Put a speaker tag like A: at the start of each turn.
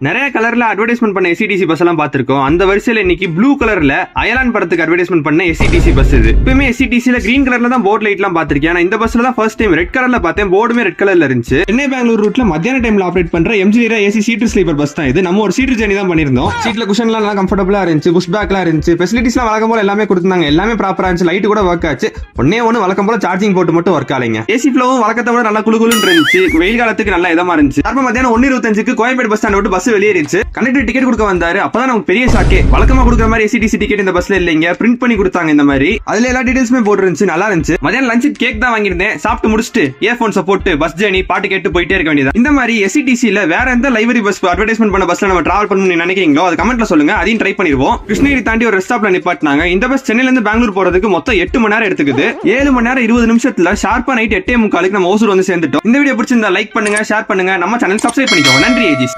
A: நிறைய கலர்ல அட்வர்டைஸ்மெண்ட் பண்ண எஸ்சிடிசி பஸ் எல்லாம் பாத்திருக்கோம். அந்த வரிசையில இன்னைக்கு ப்ளூ கலர்ல அயலான் படத்துக்கு அட்வர்டைஸ்மெண்ட் பண்ண எஸ்சிடிசி பஸ் இது. எப்பவுமே எஸ்சிடிசில கிரீன் கலர்ல தான் போர்ட் லைட் எல்லாம் பாத்திருக்கேன். ஆனா இந்த பஸ்ல தான் ஃபர்ஸ்ட் டைம் ரெட் கலர்ல பார்த்தேன். போர்டுமே ரெட் கலர்ல இருந்துச்சு. சென்னை பெங்களூர் ரூட்ல மத்தியான டைம்ல ஆபரேட் பண்ற MG AC seater sleeper bus தான் இது. நம்ம ஒரு சீட்டர் ஜர்னி தான் பண்ணிருந்தோம். சீட்ல குஷன் எல்லாம் நல்லா கம்ஃபர்டபுளா இருந்துச்சு. புஷ் பேக்லாம் இருந்துச்சு. ஃபெசிலிட்டிஸ் எல்லாம் வழக்கம் போல எல்லாமே கொடுத்தாங்க. எல்லாமே ப்ராப்பரா இருந்துச்சு. லைட் கூட ஒர்க் ஆச்சு. ஒன்னு வழக்கம் போல சார்ஜிங் போட்டு மட்டும் ஒர்க் ஆலைங்க. ஏசி ஃப்ளோவும் வழக்கத்தை விட நல்லா குளுகுலுன்னு இருந்துச்சு. வெயில் காலத்துக்கு நல்லா இதமா இருந்துச்சு. அப்ப மத்தியானம் 1:25க்கு கோயம்பேடு பஸ் ஸ்டாண்ட் விட்டு பஸ் வெளியேறிச்சு. கண்டக்டர் டிக்கெட் கொடுக்க வந்தாரு. அப்பதான் நமக்கு பெரிய ஷாக்கே. வழக்கமா கொடுக்குற மாதிரி எஸ்சிடிசி டிக்கெட் இந்த பஸ்ல இல்லைங்க. பிரிண்ட் பண்ணி கொடுத்தாங்க இந்த மாதிரி. அதுல எல்லா டீடைல்ஸுமே போட்டு இருந்துச்சு. நல்லா இருந்துச்சு. மதியானம் லஞ்ச் கேக் தான் வாங்கியிருந்தேன். சாப்பிட்டு முடிச்சுட்டு இயர்போன்ஸ் போட்டு பஸ் ஜர்னி பாட்டு கேட்டு போயிட்டே இருக்க வேண்டியது. இந்த மாதிரி எஸ்சிடிசில வேற எந்த லைவரி பஸ் அட்வர்டைஸ்மெண்ட் பண்ண பஸ்ல நம்ம டிராவல் பண்ணணும்னு நினைக்கிறீங்களோ அது கமெண்ட்ல சொல்லுங்க. அதையும் ட்ரை பண்ணிடுவோம். கிருஷ்ணகிரி தாண்டி ஒரு ரெஸ்ட் ஸ்டாப்ல நிப்பாட்டினாங்க. இந்த பஸ் சென்னையில இருந்து பெங்களூர் போறதுக்கு மொத்தம் 8 மணி நேரம் எடுத்துக்குது. 7 மணி நேரம் 20 நிமிஷத்துல ஷார்ப்பா நைட் 8:45 நம்ம ஓசூர் வந்து சேர்ந்துட்டோம். இந்த வீடியோ பிடிச்சிருந்தா லைக் பண்ணுங்க, ஷேர் பண்ணுங்க, நம்ம சேனல் சப்ஸ்கிரைப் பண்ணிக்கோங்க. நன்றி ஏஜிஸ்.